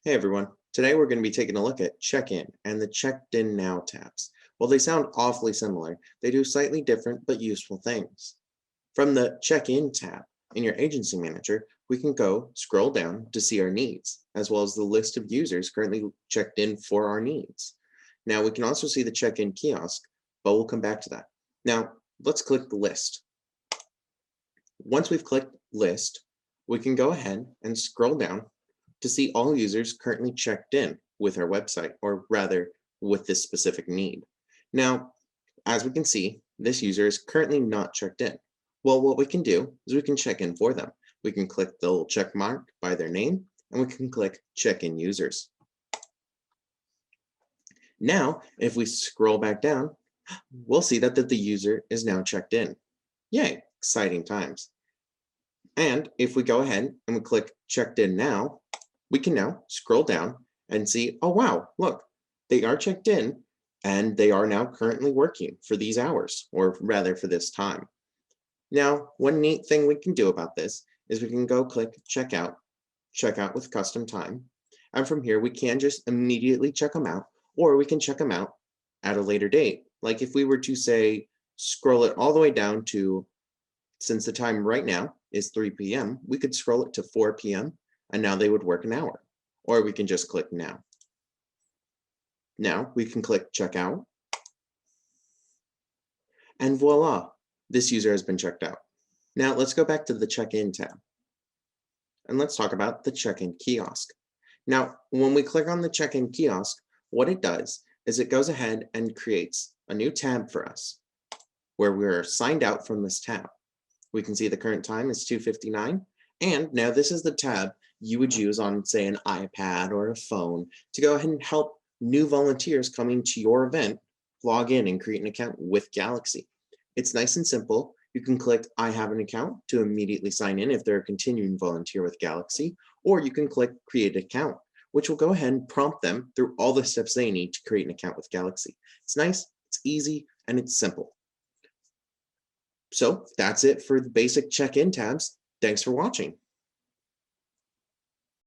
Hey everyone, today we're going to be taking a look at check-in and the checked in now tabs. While they sound awfully similar, they do slightly different but useful things. From the check-in tab in your agency manager, we can go scroll down to see our needs, as well as the list of users currently checked in for our needs. Now we can also see the check-in kiosk, but we'll come back to that. Now let's click the list. Once we've clicked list, we can go ahead and scroll down to see all users currently checked in with our website, or rather with this specific need. Now, as we can see, this user is currently not checked in. Well, what we can do is we can check in for them. We can click the little check mark by their name, and we can click check in users. Now, if we scroll back down, we'll see that the user is now checked in. Yay, exciting times. And if we go ahead and we click checked in now, we can now scroll down and see, oh wow, look, they are checked in and they are now currently working for these hours, or rather for this time. Now, one neat thing we can do about this is we can go click checkout with custom time. And from here, we can just immediately check them out, or we can check them out at a later date. Like if we were to say, scroll it all the way down to, since the time right now is 3 p.m., we could scroll it to 4 p.m. and now they would work an hour. Or we can just click now. Now we can click checkout. And voila, this user has been checked out. Now let's go back to the check-in tab. And let's talk about the check-in kiosk. Now, when we click on the check-in kiosk, what it does is it goes ahead and creates a new tab for us where we're signed out from this tab. We can see the current time is 2:59. And now this is the tab you would use on, say, an iPad or a phone to go ahead and help new volunteers coming to your event log in and create an account with Galaxy. It's nice and simple. You can click I have an account to immediately sign in if they're a continuing volunteer with Galaxy, or you can click create account, which will go ahead and prompt them through all the steps they need to create an account with Galaxy. It's nice, it's easy, and it's simple. So that's it for the basic check-in tabs. Thanks for watching.